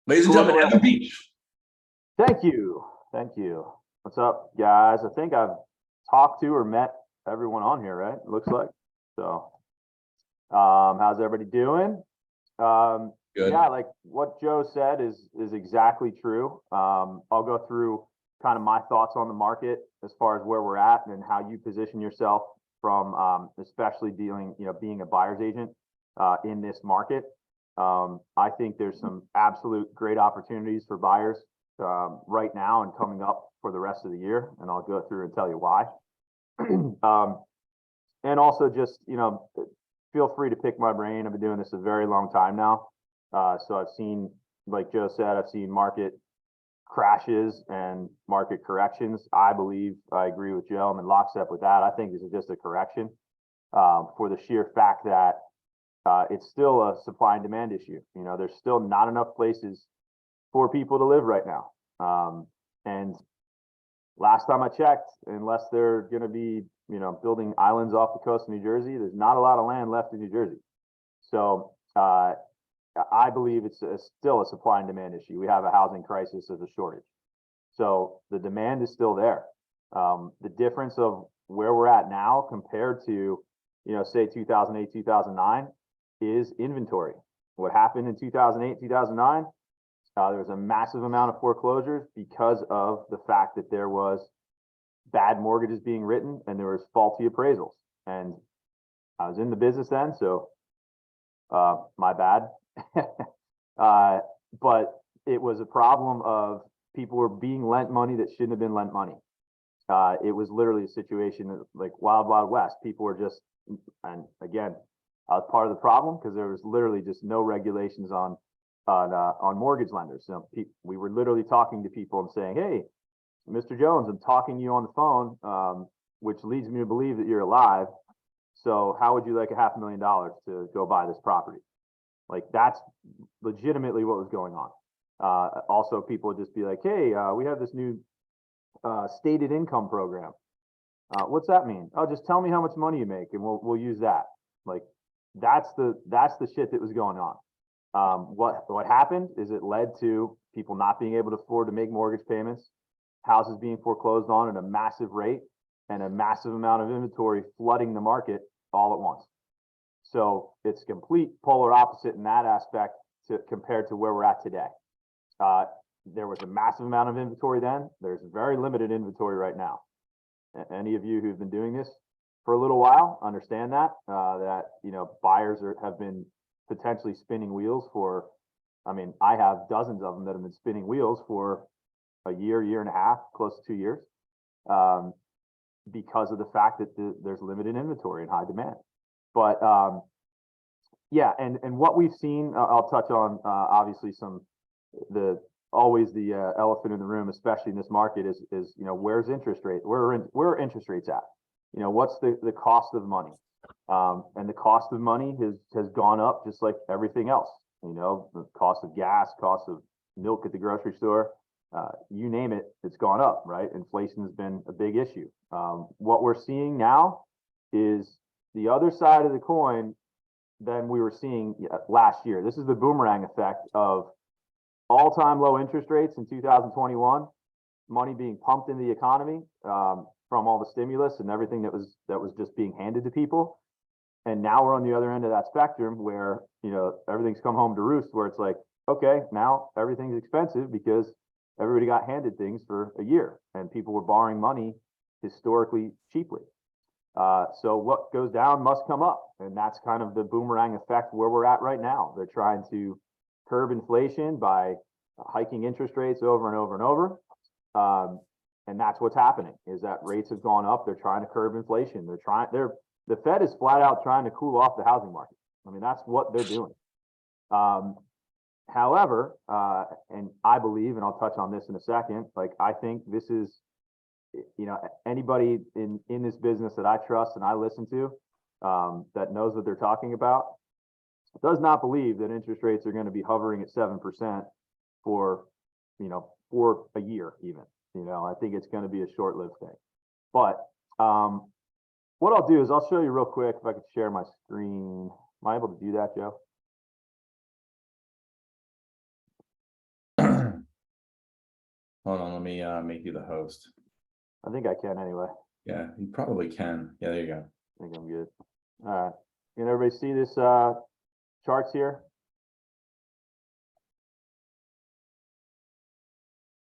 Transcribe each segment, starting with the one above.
Ladies and gentlemen, Evan Beach. Thank you. Thank you. What's up, guys? I think I've talked to or met everyone on here, right? It looks like. So, how's everybody doing? Good. Yeah, like what Joe said is exactly true. I'll go through kind of my thoughts on the market as far as where we're at and how you position yourself from especially dealing, being a buyer's agent in this market. I think there's some absolute great opportunities for buyers right now and coming up for the rest of the year, and I'll go through and tell you why. And also just, feel free to pick my brain. I've been doing this a very long time now. So I've seen, like Joe said, I've seen market crashes and market corrections. I agree with Joe. I'm in lockstep with that. I think this is just a correction for the sheer fact that it's still a supply and demand issue. There's still not enough places for people to live right now. And last time I checked, unless they're going to be, building islands off the coast of New Jersey, there's not a lot of land left in New Jersey. So I believe it's still a supply and demand issue. We have a housing crisis as a shortage. So the demand is still there. The difference of where we're at now compared to, say 2008, 2009 is inventory. What happened in 2008, 2009, there was a massive amount of foreclosures because of the fact that there was bad mortgages being written and there was faulty appraisals. And I was in the business then, so my bad. But it was a problem of people were being lent money that shouldn't have been lent money. It was literally a situation like Wild Wild West. People were just, and again, I was part of the problem because there was literally just no regulations on mortgage lenders. So we were literally talking to people and saying, "Hey, Mr. Jones, I'm talking to you on the phone, which leads me to believe that you're alive. So how would you like $500,000 to go buy this property?" Like that's legitimately what was going on. Also, people would just be like, "Hey, we have this new stated income program. What's that mean?" "Oh, just tell me how much money you make, and we'll use that." Like that's the shit that was going on. What happened is it led to people not being able to afford to make mortgage payments, houses being foreclosed on at a massive rate, and a massive amount of inventory flooding the market all at once. So it's complete polar opposite in that aspect compared to where we're at today. There was a massive amount of inventory then. There's very limited inventory right now. Any of you who've been doing this for a little while understand that buyers have been potentially spinning wheels for, I have dozens of them that have been spinning wheels for a year and a half, close to 2 years, because of the fact that there's limited inventory and high demand. But yeah, and what we've seen, I'll touch on obviously the elephant in the room, especially in this market, is where's interest rate? Where are interest rates at? What's the cost of money? And the cost of money has gone up just like everything else. The cost of gas, cost of milk at the grocery store, you name it, it's gone up, right? Inflation has been a big issue. What we're seeing now is the other side of the coin than we were seeing last year. This is the boomerang effect of all-time low interest rates in 2021, money being pumped in the economy from all the stimulus and everything that was just being handed to people. And now we're on the other end of that spectrum where, everything's come home to roost, where it's like, okay, now everything's expensive because everybody got handed things for a year and people were borrowing money historically cheaply. So what goes down must come up. And that's kind of the boomerang effect where we're at right now. They're trying to curb inflation by hiking interest rates over and over and over. And that's what's happening, is that rates have gone up. They're trying to curb inflation. The Fed is flat out trying to cool off the housing market. That's what they're doing. However, and I believe, and I'll touch on this in a second, I think this is, anybody in this business that I trust and I listen to, that knows what they're talking about, does not believe that interest rates are going to be hovering at 7% for a year even. I think it's going to be a short-lived thing. But what I'll do is I'll show you real quick if I could share my screen. Am I able to do that, Joe? Hold on, let me make you the host. I think I can anyway. Yeah, you probably can. Yeah, there you go. I think I'm good. All right. Can everybody see this charts here?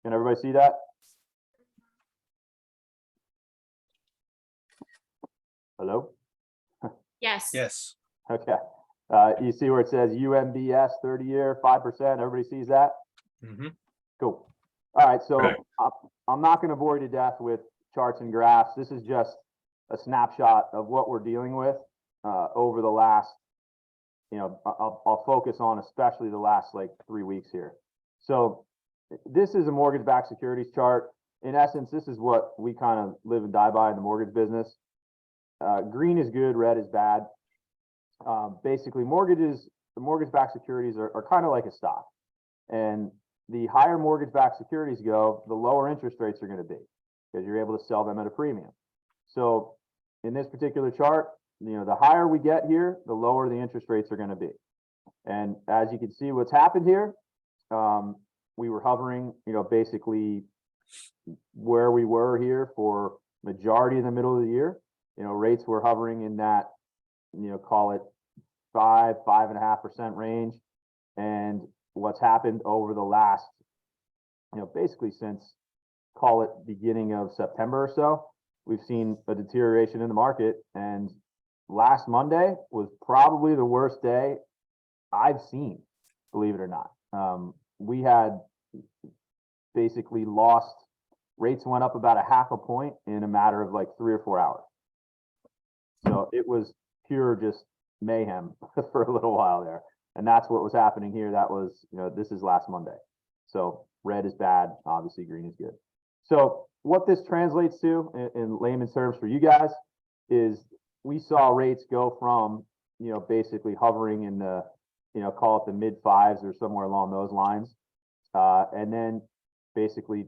Can everybody see that? Hello? Yes. Yes. Okay. You see where it says UMBS 30-year, 5%? Everybody sees that? Mm-hmm. Cool. All right, so Right. I'm not going to bore you to death with charts and graphs. This is just a snapshot of what we're dealing with over the last, I'll focus on especially the last like 3 weeks here. So this is a mortgage-backed securities chart. In essence, this is what we kind of live and die by in the mortgage business. Green is good, red is bad. Basically, the mortgage-backed securities are kind of like a stock. And the higher mortgage-backed securities go, the lower interest rates are going to be because you're able to sell them at a premium. So in this particular chart, the higher we get here, the lower the interest rates are going to be. And as you can see, what's happened here, we were hovering, basically where we were here for majority of the middle of the year. Rates were hovering in that, call it 5.5% range. And what's happened over the last, basically since, call it beginning of September or so, we've seen a deterioration in the market. And last Monday was probably the worst day I've seen, believe it or not. We had basically lost, rates went up about 0.5 point in a matter of like 3 or 4 hours. So it was pure just mayhem for a little while there. And that's what was happening here. That was, this is last Monday. So red is bad, obviously green is good. So what this translates to in layman's terms for you guys is we saw rates go from, basically hovering in the, call it the mid 5s or somewhere along those lines. And then basically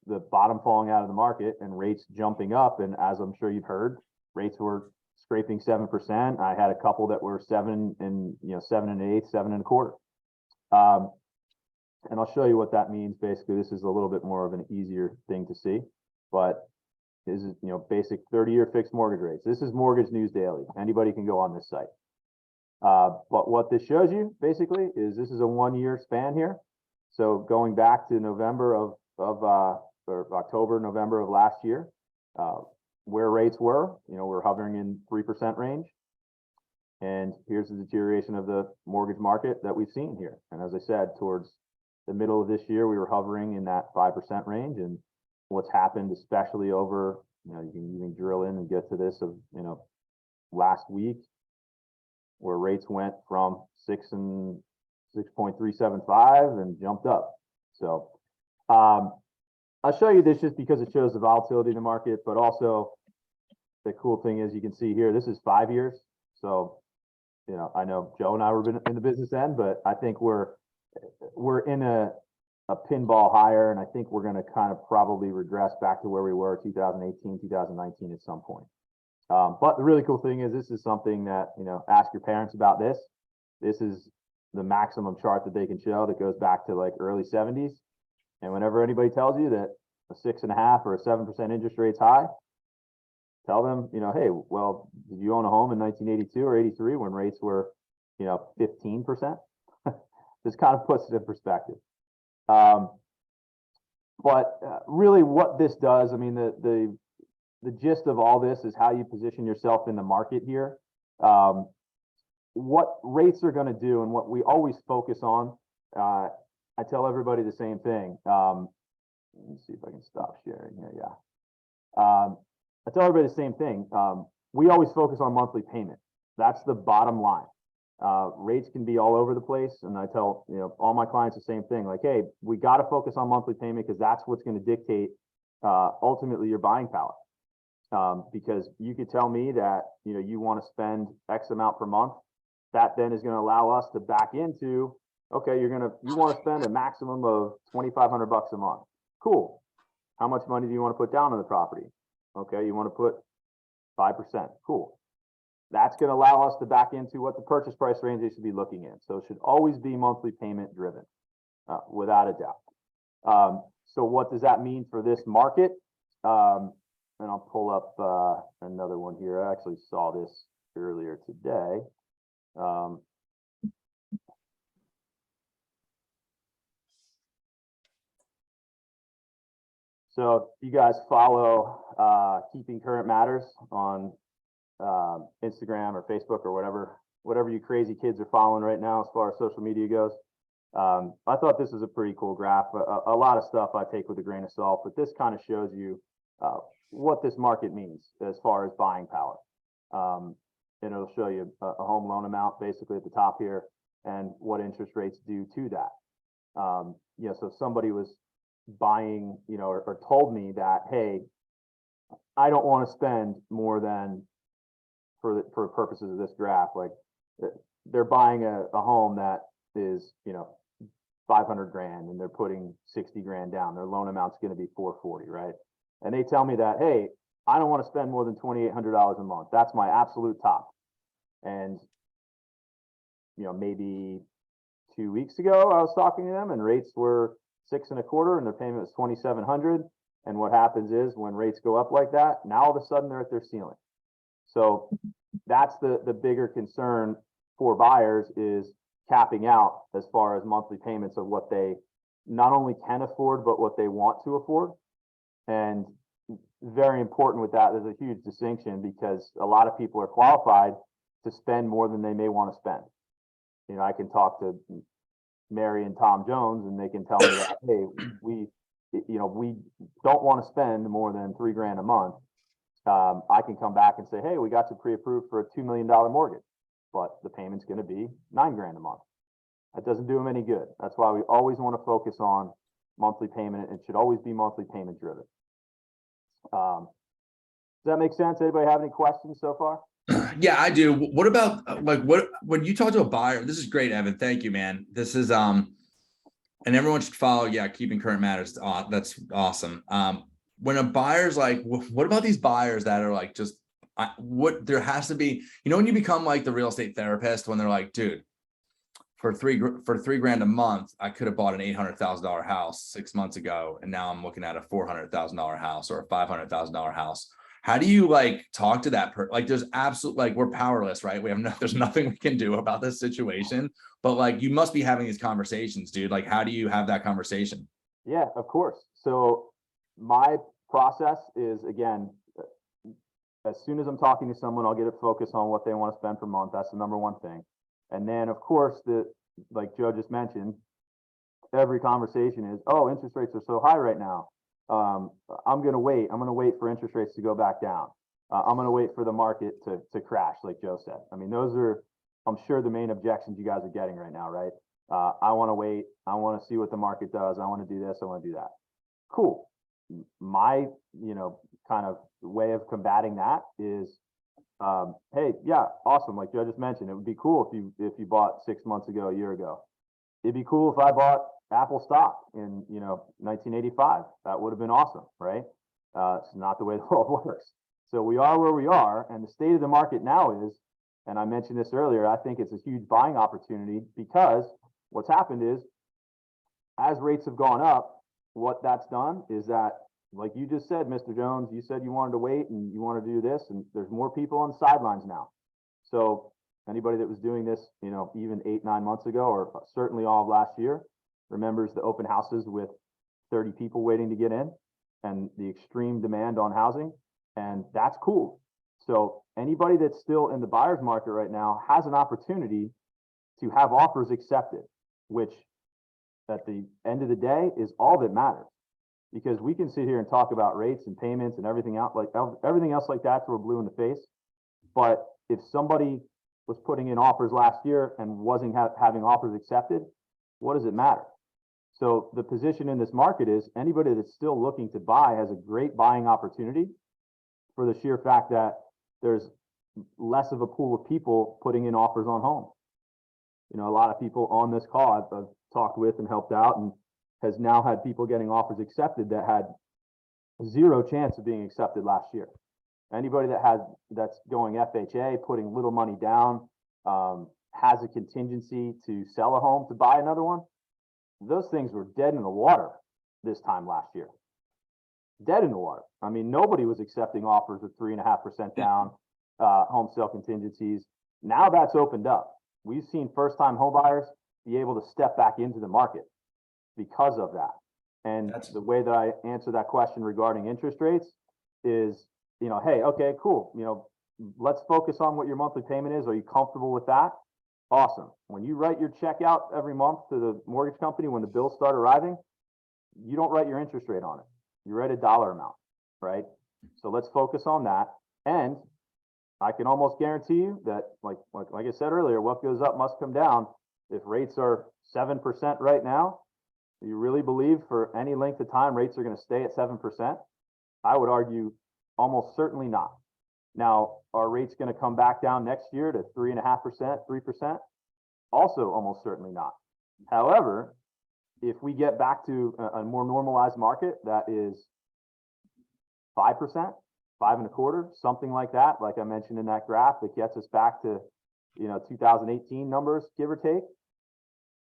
the bottom falling out of the market and rates jumping up. And as I'm sure you've heard, rates were scraping 7%. I had a couple that were 7 and 7 1/8, 7 1/4. And I'll show you what that means. Basically, this is a little bit more of an easier thing to see, but this is, basic 30-year fixed mortgage rates. This is Mortgage News Daily. Anybody can go on this site. But what this shows you basically is this is a 1-year span here. So going back to November or October, November of last year, where rates were, we're hovering in 3% range. And here's the deterioration of the mortgage market that we've seen here. And as I said, towards the middle of this year, we were hovering in that 5% range. And what's happened, especially over, you can even drill in and get to this of, last week, where rates went from 6.375 and jumped up. So I'll show you this just because it shows the volatility in the market, but also the cool thing is you can see here, this is 5 years. So, I know Joe and I were in the business end, but I think we're in a pinball higher, and I think we're going to kind of probably regress back to where we were 2018, 2019 at some point. But the really cool thing is this is something that, ask your parents about this. This is the maximum chart that they can show that goes back to like early 70s. And whenever anybody tells you that a 6.5 or a 7% interest rate's high, tell them, hey, well, did you own a home in 1982 or 83 when rates were, 15%? This kind of puts it in perspective. But really what this does, I mean, the gist of all this is how you position yourself in the market here. What rates are going to do and what we always focus on, I tell everybody the same thing. Let me see if I can stop sharing here. Yeah. I tell everybody the same thing. We always focus on monthly payment. That's the bottom line. Rates can be all over the place. And I tell, all my clients the same thing, like, hey, we got to focus on monthly payment because that's what's going to dictate ultimately your buying power. Because you could tell me that, you want to spend X amount per month. That then is going to allow us to back into, okay, you want to spend a maximum of $2,500 a month. Cool. How much money do you want to put down on the property? Okay, you want to put 5%. Cool. That's going to allow us to back into what the purchase price range they should be looking in. So it should always be monthly payment driven, without a doubt. So what does that mean for this market? And I'll pull up another one here. I actually saw this earlier today. So if you guys follow Keeping Current Matters on Instagram or Facebook or whatever you crazy kids are following right now as far as social media goes. I thought this was a pretty cool graph. A lot of stuff I take with a grain of salt, but this kind of shows you what this market means as far as buying power. And it'll show you a home loan amount basically at the top here and what interest rates do to that. So if somebody was buying, or told me that, hey, I don't want to spend more than, for purposes of this graph, like they're buying a home that is, 500 grand and they're putting 60 grand down. Their loan amount's going to be 440, right? And they tell me that, hey, I don't want to spend more than $2,800 a month. That's my absolute top. And, maybe 2 weeks ago, I was talking to them and rates were 6.25 and their payment was 2,700. And what happens is when rates go up like that, now all of a sudden they're at their ceiling. So that's the bigger concern for buyers, is capping out as far as monthly payments of what they not only can afford, but what they want to afford. And very important with that, there's a huge distinction, because a lot of people are qualified to spend more than they may want to spend. I can talk to Mary and Tom Jones and they can tell me that, hey, we don't want to spend more than $3 grand a month. I can come back and say, hey, we got you pre-approved for a $2 million mortgage, but the payment's going to be $9 grand a month. That doesn't do them any good. That's why we always want to focus on monthly payment. It should always be monthly payment driven. Does that make sense? Anybody have any questions so far? Yeah, I do. What about when you talk to a buyer? This is great, Evan. Thank you, man. This is and everyone should follow. Yeah, Keeping Current Matters. That's awesome. When a buyer's like, what about these buyers that are like, just what there has to be, when you become like the real estate therapist, when they're like, dude, for $3 grand a month, I could have bought an $800,000 house 6 months ago, and now I'm looking at a $400,000 house or a $500,000 house. How do you talk to that person? There's absolute, we're powerless, right? There's nothing we can do about this situation, but you must be having these conversations, dude. How do you have that conversation? Yeah, of course. So my process is, again, as soon as I'm talking to someone, I'll get it focused on what they want to spend per month. That's the number one thing. And then of course, like Joe just mentioned, every conversation is, oh, interest rates are so high right now. I'm going to wait for interest rates to go back down. I'm going to wait for the market to crash, like Joe said. I mean, those are, I'm sure, the main objections you guys are getting right now, right? I want to wait. I want to see what the market does. I want to do this. I want to do that. Cool. My, kind of way of combating that is, hey, yeah, awesome. Like Joe just mentioned, it would be cool if you bought 6 months ago, a year ago. It'd be cool if I bought Apple stock in 1985. That would have been awesome, right? It's not the way the world works. So we are where we are, and the state of the market now is, and I mentioned this earlier, I think it's a huge buying opportunity, because what's happened is, as rates have gone up, what that's done is that, like you just said, Mr. Jones, you said you wanted to wait and you want to do this, and there's more people on the sidelines now. So anybody that was doing this, even 8-9 months ago, or certainly all of last year, remembers the open houses with 30 people waiting to get in and the extreme demand on housing, and that's cool. So anybody that's still in the buyer's market right now has an opportunity to have offers accepted, which at the end of the day is all that matters. Because we can sit here and talk about rates and payments and everything else like that till we're blue in the face. But if somebody was putting in offers last year and wasn't having offers accepted, what does it matter? So the position in this market is, anybody that's still looking to buy has a great buying opportunity, for the sheer fact that there's less of a pool of people putting in offers on homes. A lot of people on this call I've talked with and helped out, and has now had people getting offers accepted that had zero chance of being accepted last year. Anybody that's going FHA, putting little money down, has a contingency to sell a home to buy another one, those things were dead in the water this time last year. Dead in the water. I mean, nobody was accepting offers with 3.5% down, home sale contingencies. Now that's opened up. We've seen first-time homebuyers be able to step back into the market because of that. And the way that I answer that question regarding interest rates is, you know, hey, okay, cool. You know, let's focus on what your monthly payment is. Are you comfortable with that? Awesome. When you write your check out every month to the mortgage company, when the bills start arriving, you don't write your interest rate on it. You write a dollar amount, right? So let's focus on that. And I can almost guarantee you that, like I said earlier, what goes up must come down. If rates are 7% right now, do you really believe for any length of time rates are going to stay at 7%? I would argue almost certainly not. Now, are rates going to come back down next year to 3.5%, 3%? Also, almost certainly not. However, if we get back to a more normalized market that is 5%, 5.25%, something like that, like I mentioned in that graph, that gets us back to, you know, 2018 numbers, give or take.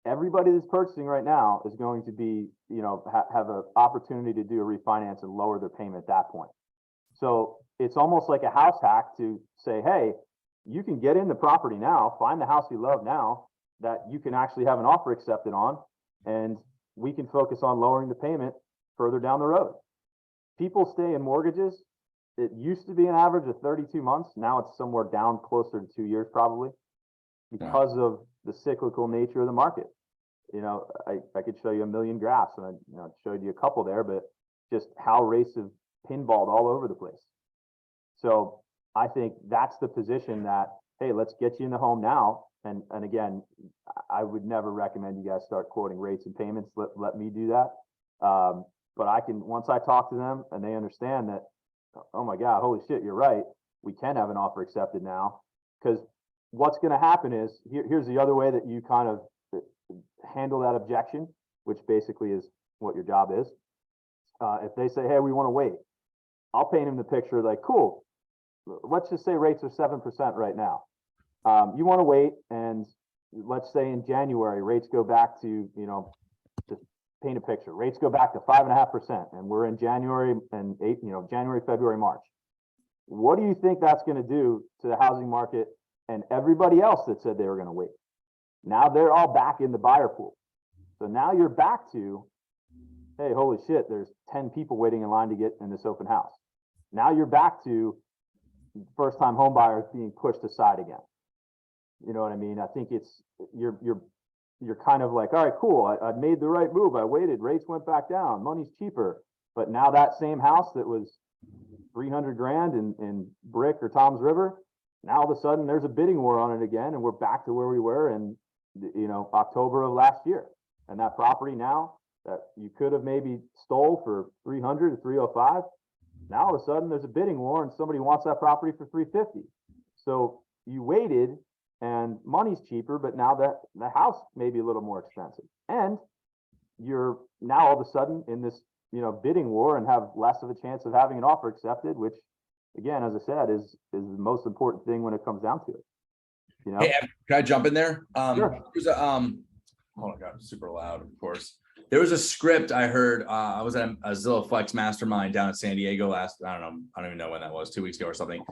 Everybody that's purchasing right now is going to be, you know, have an opportunity to do a refinance and lower their payment at that point. So it's almost like a house hack to say, hey, you can get in the property now, find the house you love now that you can actually have an offer accepted on, and we can focus on lowering the payment further down the road. People stay in mortgages. It used to be an average of 32 months. Now it's somewhere down closer to 2 years probably because of the cyclical nature of the market. You know, I could show you a million graphs, and I showed you a couple there, but just how rates have pinballed all over the place. So I think that's the position that, hey, let's get you in the home now. And again, I would never recommend you guys start quoting rates and payments. Let me do that. But I can, once I talk to them and they understand that, oh my God, holy shit, you're right. We can have an offer accepted now. Because what's going to happen is, here's the other way that you kind of handle that objection, which basically is what your job is. If they say, hey, we want to wait, I'll paint them the picture like, cool, let's just say rates are 7% right now. You want to wait, and let's say in January, rates go back to, you know, just paint a picture. Rates go back to 5.5%, and we're in January and January, February, March. What do you think that's going to do to the housing market and everybody else that said they were going to wait? Now they're all back in the buyer pool. So now you're back to, hey, holy shit, there's 10 people waiting in line to get in this open house. Now you're back to first-time home buyers being pushed aside again. You know what I mean? I think it's, you're kind of like, all right, cool. I made the right move. I waited. Rates went back down. Money's cheaper. But now that same house that was 300 grand in Brick or Tom's River, now all of a sudden there's a bidding war on it again, and we're back to where we were in, you know, October of last year. And that property now that you could have maybe stole for 300 or 305, now all of a sudden there's a bidding war and somebody wants that property for 350. So you waited, and money's cheaper, but now that the house may be a little more expensive, and you're now all of a sudden in this, you know, bidding war and have less of a chance of having an offer accepted, which again, as I said, is the most important thing when it comes down to it. You know? Hey, Evan, can I jump in there? Sure. There's a, oh my God, super loud, of course. There was a script I heard. I was at a Zillow Flex Mastermind down in San Diego I don't even know when that was, 2 weeks ago or something.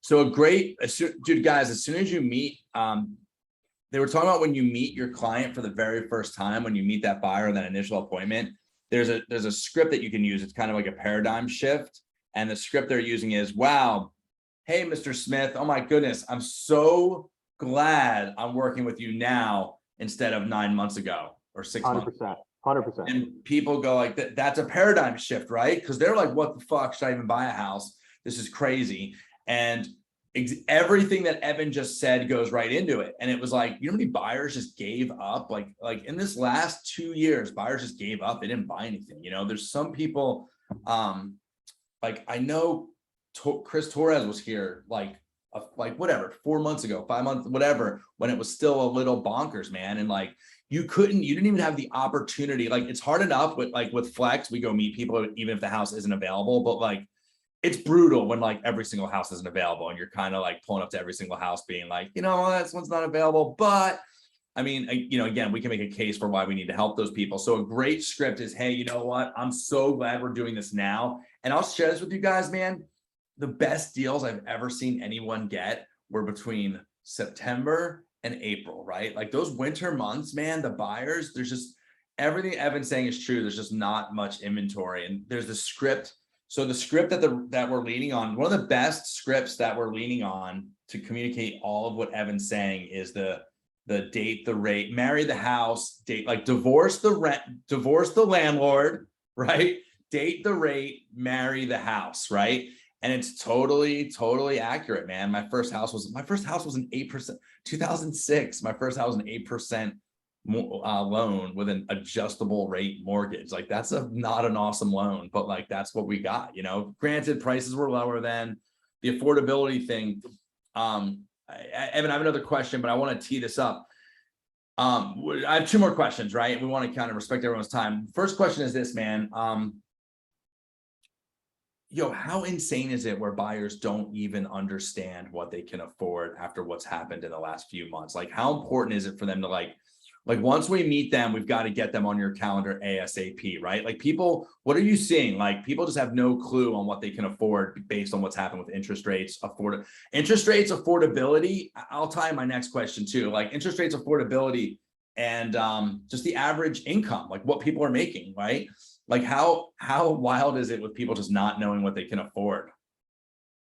So dude, guys, as soon as you meet, they were talking about when you meet your client for the very first time, when you meet that buyer in that initial appointment, there's a script that you can use. It's kind of like a paradigm shift. And the script they're using is, wow, hey, Mr. Smith, oh my goodness, I'm so glad I'm working with you now instead of 9 months ago or 6 months. 100%. And people go like, that's a paradigm shift, right? Because they're like, what the fuck, should I even buy a house? This is crazy. And everything that Evan just said goes right into it. And it was like, you know how many buyers just gave up? Like in this last 2 years, buyers just gave up. They didn't buy anything. You know, there's some people, like I know Chris Torres was here like whatever, 4 months ago, 5 months, whatever, when it was still a little bonkers, man. And like, you didn't even have the opportunity. Like, it's hard enough with Flex, we go meet people, even if the house isn't available, but like, it's brutal when like every single house isn't available and you're kind of like pulling up to every single house being like, you know, this one's not available, but I mean, you know, again, we can make a case for why we need to help those people. So a great script is, hey, you know what? I'm so glad we're doing this now. And I'll share this with you guys, man. The best deals I've ever seen anyone get were between September and April, right? Like those winter months, man, the buyers, there's just everything Evan's saying is true. There's just not much inventory. And there's the script. So the script that we're leaning on, one of the best scripts that we're leaning on to communicate all of what Evan's saying is the date, the rate, marry the house, date, like divorce the rent, divorce the landlord, right? Date the rate, marry the house, right? And it's totally accurate, man. My first house was an 8%, 2006. My first house was an 8% loan with an adjustable rate mortgage. Like that's not an awesome loan, but like that's what we got, you know. Granted, prices were lower then. The affordability thing. Evan, I have another question, but I want to tee this up. I have two more questions, right? We want to kind of respect everyone's time. First question is this, man. How insane is it where buyers don't even understand what they can afford after what's happened in the last few months? Like, how important is it for them to like once we meet them, we've got to get them on your calendar ASAP, right? Like people, what are you seeing? Like people just have no clue on what they can afford based on what's happened with interest rates, affordability. I'll tie my next question too, like interest rates, affordability, and just the average income, like what people are making, right? Like how wild is it with people just not knowing what they can afford?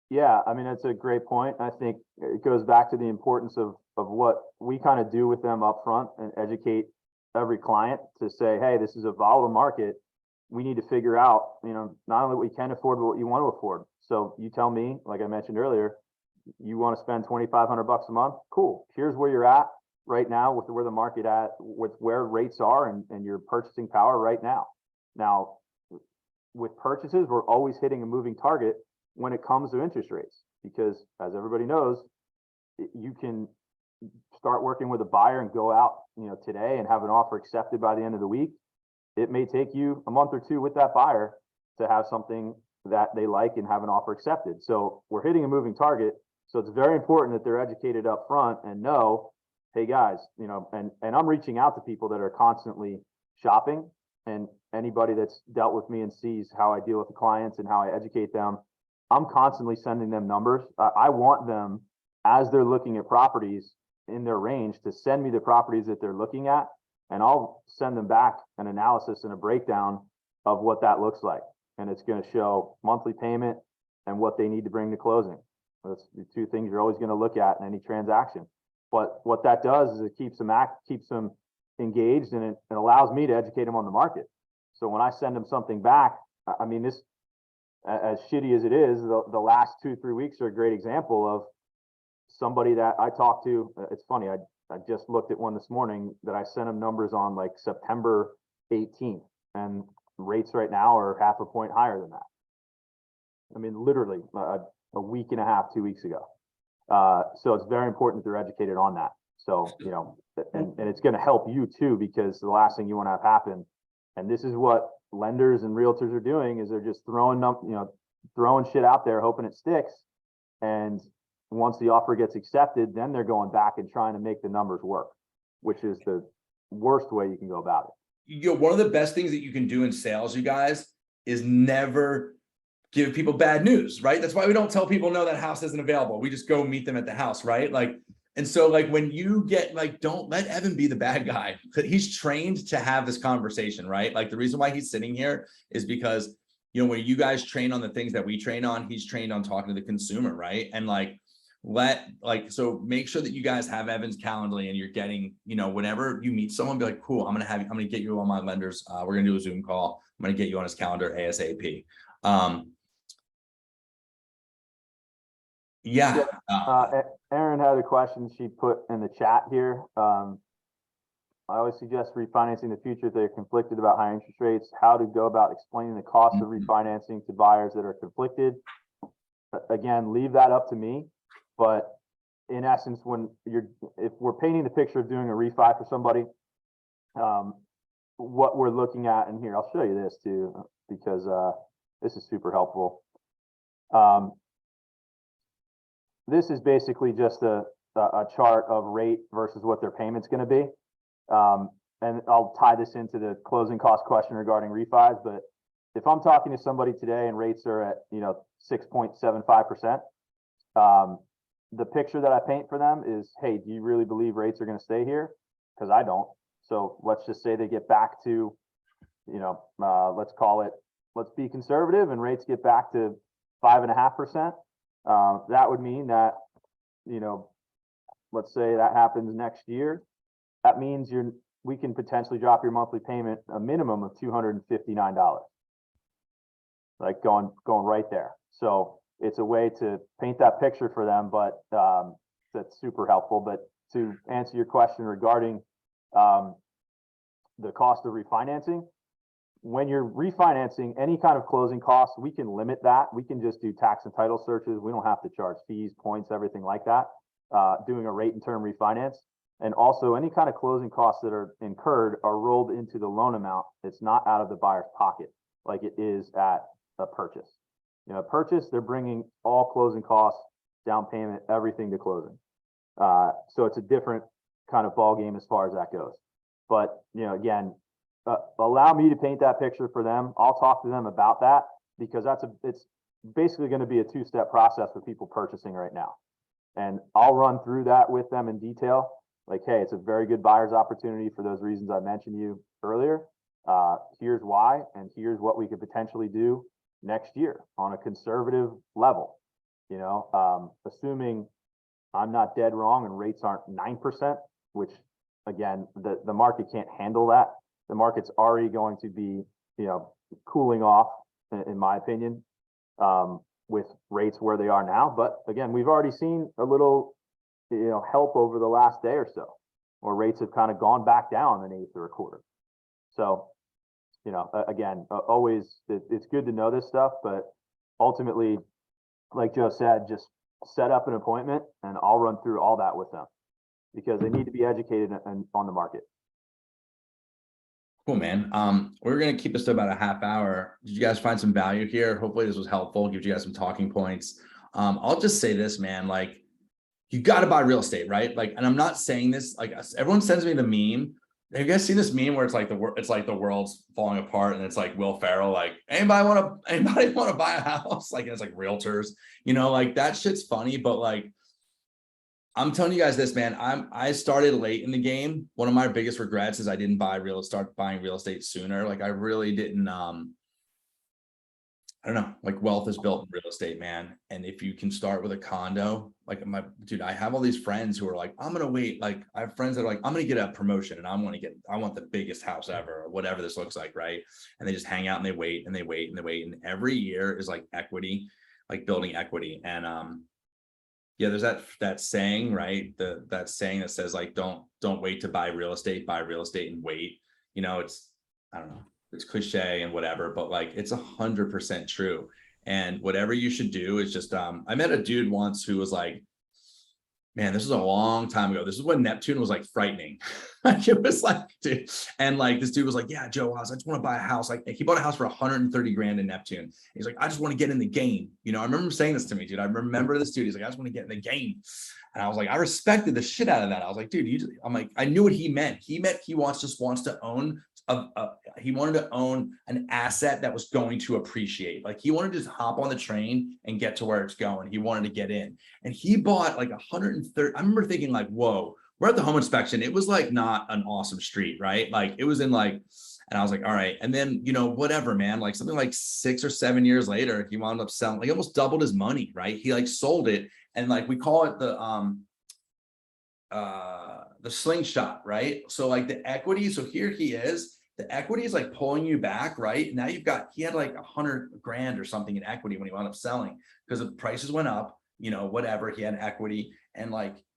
Yeah, I mean, that's a great point. I think it goes back to the importance of what we kind of do with them up front and educate every client to say, hey, this is a volatile market. We need to figure out, you know, not only what you can afford, but what you want to afford. So you tell me, like I mentioned earlier, you want to spend $2,500 a month. Cool. Here's where you're at right now with where the market at, with where rates are and your purchasing power right now. Now, with purchases, we're always hitting a moving target when it comes to interest rates, because as everybody knows, you can start working with a buyer and go out, you know, today and have an offer accepted by the end of the week. It may take you a month or two with that buyer to have something that they like and have an offer accepted. So we're hitting a moving target. So it's very important that they're educated up front and know, hey guys, you know, and I'm reaching out to people that are constantly shopping, and anybody that's dealt with me and sees how I deal with the clients and how I educate them, I'm constantly sending them numbers. I want them, as they're looking at properties in their range, to send me the properties that they're looking at, and I'll send them back an analysis and a breakdown of what that looks like. And it's going to show monthly payment and what they need to bring to closing. That's the two things you're always going to look at in any transaction. But what that does is it keeps them engaged, and it allows me to educate them on the market. So when I send them something back, I mean, this, as shitty as it is, the last 2-3 weeks are a great example of somebody that I talked to. It's funny, I just looked at one this morning that I sent them numbers on like September 18th, and rates right now are 0.5 point higher than that. I mean, literally a week and a half, 2 weeks ago. So it's very important that they're educated on that. So, you know, and it's going to help you too, because the last thing you want to have happen, and this is what lenders and realtors are doing, is they're just throwing shit out there, hoping it sticks. And once the offer gets accepted, then they're going back and trying to make the numbers work, which is the worst way you can go about it. One of the best things that you can do in sales, you guys, is never give people bad news, right? That's why we don't tell people, no, that house isn't available. We just go meet them at the house, right? Like, and so like when you get like, don't let Evan be the bad guy. He's trained to have this conversation, right? Like the reason why he's sitting here is because, you know, when you guys train on the things that we train on, he's trained on talking to the consumer, right? And so make sure that you guys have Evan's Calendly, and you're getting, you know, whenever you meet someone, be like, cool, I'm going to get you on my lenders. We're going to do a Zoom call. I'm going to get you on his calendar ASAP. Erin had a question she put in the chat here. I always suggest refinancing the future if they're conflicted about high interest rates. How to go about explaining the cost of refinancing to buyers that are conflicted. Again, leave that up to me. But in essence, if we're painting the picture of doing a refi for somebody, what we're looking at, and here I'll show you this too, because this is super helpful. This is basically just a a chart of rate versus what their payment's going to be. And I'll tie this into the closing cost question regarding refis. But if I'm talking to somebody today and rates are at 6.75%, the picture that I paint for them is, hey, do you really believe rates are going to stay here? Because I don't. So let's just say they get back to, let's be conservative and rates get back to 5.5%. That would mean that, let's say that happens next year. That means we can potentially drop your monthly payment a minimum of $259, like going right there. So it's a way to paint that picture for them, but that's super helpful. But to answer your question regarding the cost of refinancing, when you're refinancing any kind of closing costs, we can limit that. We can just do tax and title searches. We don't have to charge fees, points, everything like that. Doing a rate and term refinance. And also any kind of closing costs that are incurred are rolled into the loan amount. It's not out of the buyer's pocket like it is at a purchase. Purchase, they're bringing all closing costs, down payment, everything to closing. So it's a different kind of ball game as far as that goes. But, again, allow me to paint that picture for them. I'll talk to them about that because it's basically going to be a two-step process for people purchasing right now. And I'll run through that with them in detail. Like, hey, it's a very good buyer's opportunity for those reasons I mentioned to you earlier. Here's why, and here's what we could potentially do next year on a conservative level. Assuming I'm not dead wrong and rates aren't 9%, which again, the market can't handle that. The market's already going to be, cooling off, in my opinion, with rates where they are now. But again, we've already seen a little, help over the last day or so, where rates have kind of gone back down an eighth or a quarter. So, again, always it's good to know this stuff, but ultimately, like Joe said, just set up an appointment and I'll run through all that with them because they need to be educated on the market. Cool, man. We're going to keep this to about a half hour. Did you guys find some value here? Hopefully this was helpful. Gives you guys some talking points. I'll just say this, man, like you got to buy real estate, right? Like, and I'm not saying this, like everyone sends me the meme. Have you guys seen this meme where it's like the world's falling apart and it's like Will Ferrell, like anybody want to buy a house? Like, it's like realtors, like that shit's funny, but like, I'm telling you guys this, man, I started late in the game. One of my biggest regrets is I didn't start buying real estate sooner. Like I really didn't, I don't know, like wealth is built in real estate, man. And if you can start with a condo, like I have all these friends who are like, I'm going to wait. Like I have friends that are like, I'm going to get a promotion and I want the biggest house ever or whatever this looks like. Right. And they just hang out and they wait and they wait and they wait. And every year is like equity, like building equity. And, yeah, there's that saying, right? That saying that says like, don't wait to buy real estate and wait. It's, I don't know, it's cliche and whatever, but like it's 100% true. And whatever you should do is just, I met a dude once who was like, man, this was a long time ago. This is when Neptune was like frightening. Like it was like, dude, and like this dude was like, yeah, Joe, I just want to buy a house. Like he bought a house for 130 grand in Neptune. He's like, I just want to get in the game. I remember him saying this to me, dude. I remember this dude. He's like, I just want to get in the game. And I was like, I respected the shit out of that. I was like, dude, I'm like, I knew what he meant. He meant he wants to own he wanted to own an asset that was going to appreciate. Like he wanted to just hop on the train and get to where it's going. He wanted to get in, and he bought like 130. I remember thinking like, whoa, we're at the home inspection. It was like not an awesome street, right? Like it was in like, and I was like, all right. And then, whatever, man, like something like 6 or 7 years later, he wound up selling, like almost doubled his money, right? He like sold it. And like, we call it the slingshot, right? So like the equity, so here he is, the equity is like pulling you back, right? Now he had like 100 grand or something in equity when he wound up selling because the prices went up, whatever, he had equity and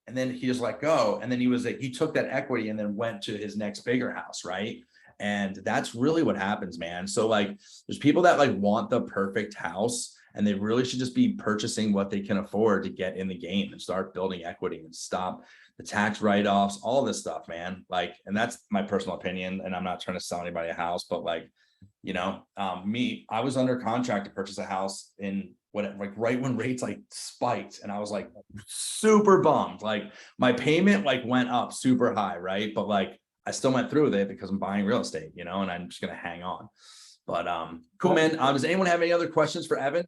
then he just let go. And then he took that equity and then went to his next bigger house, right? And that's really what happens, man. So like there's people that like want the perfect house and they really should just be purchasing what they can afford to get in the game and start building equity and stop the tax write-offs, all this stuff, man. Like, and that's my personal opinion. And I'm not trying to sell anybody a house, but like, I was under contract to purchase a house in right when rates like spiked, and I was like super bummed. Like my payment like went up super high, right? But like I still went through with it because I'm buying real estate, and I'm just gonna hang on. But cool, man. Does anyone have any other questions for Evan?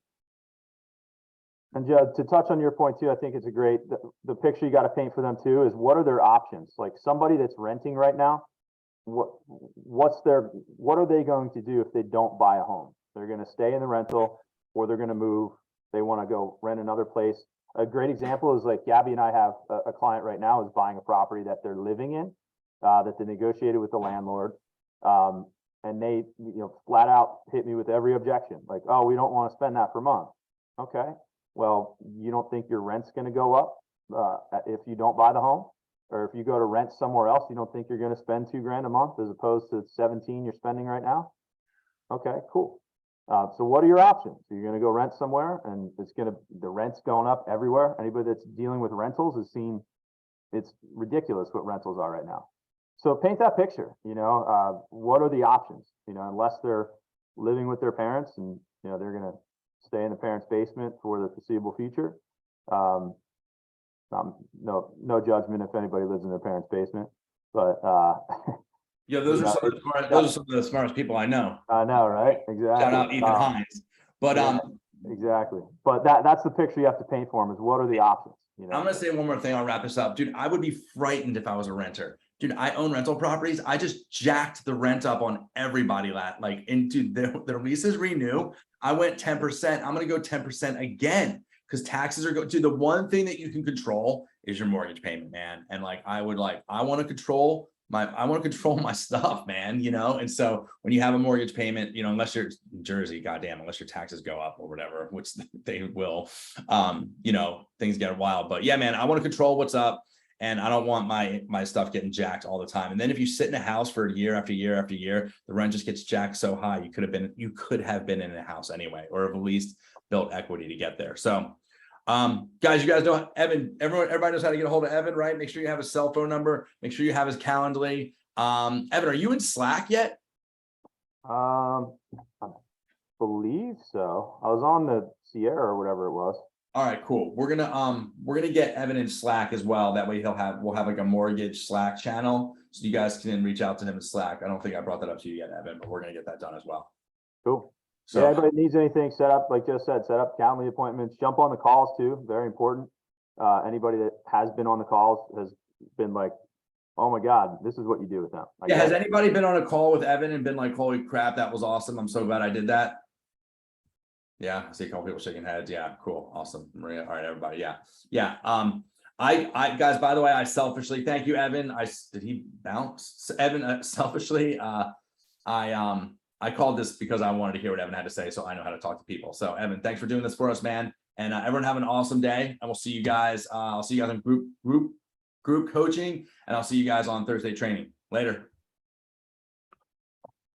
And to touch on your point too, I think it's a great, the picture you got to paint for them too is what are their options? Like somebody that's renting right now, what are they going to do if they don't buy a home? They're going to stay in the rental, or they're going to move. They want to go rent another place. A great example is like Gabby and I have a client right now is buying a property that they're living in, that they negotiated with the landlord. And they, flat out hit me with every objection. Like, oh, we don't want to spend that per month. Okay. Well, you don't think your rent's going to go up if you don't buy the home, or if you go to rent somewhere else, you don't think you're going to spend $2,000 a month as opposed to 17 you're spending right now? Okay, cool. So what are your options? You're going to go rent somewhere, and the rent's going up everywhere. Anybody that's dealing with rentals has seen it's ridiculous what rentals are right now. So paint that picture. What are the options? Unless they're living with their parents and they're going to stay in the parents' basement for the foreseeable future. No judgment if anybody lives in their parents' basement, but yeah, those are some of the smartest people I know. I know, right? Exactly. Shout out Ethan Hines. But exactly. But that's the picture you have to paint for them is what are the options? I'm gonna say one more thing. I'll wrap this up, dude. I would be frightened if I was a renter. Dude, I own rental properties. I just jacked the rent up on everybody. Into their leases renew. I went 10%. I'm gonna go 10% again because taxes are going. Dude, the one thing that you can control is your mortgage payment, man. And I want to control my stuff, man. And so when you have a mortgage payment, unless you're in Jersey, goddamn, unless your taxes go up or whatever, which they will, things get wild. But yeah, man, I want to control what's up. And I don't want my stuff getting jacked all the time. And then if you sit in a house for year after year after year, the rent just gets jacked so high. You could have been in a house anyway, or have at least built equity to get there. So, guys, you guys know Evan. Everybody knows how to get a hold of Evan, right? Make sure you have his cell phone number. Make sure you have his Calendly. Evan, are you in Slack yet? I believe so. I was on the Sierra or whatever it was. All right, cool. We're gonna get Evan in Slack as well. That way we'll have like a mortgage Slack channel, so you guys can reach out to him in Slack. I don't think I brought that up to you yet, Evan, but we're gonna get that done as well. Cool. So yeah, everybody needs anything set up, like Joe said, set up Calendly appointments, jump on the calls too. Very important. Anybody that has been on the calls has been like, oh my God, this is what you do with them. Yeah, has anybody been on a call with Evan and been like, holy crap, that was awesome. I'm so glad I did that. Yeah, I see a couple people shaking heads. Yeah, cool, awesome, Maria. All right, everybody. Yeah. I guys, by the way, I selfishly thank you, Evan. Did he bounce? Evan, selfishly, I called this because I wanted to hear what Evan had to say, so I know how to talk to people. So Evan, thanks for doing this for us, man. And everyone have an awesome day. And we'll see you guys. I'll see you guys in group coaching, and I'll see you guys on Thursday training. Later.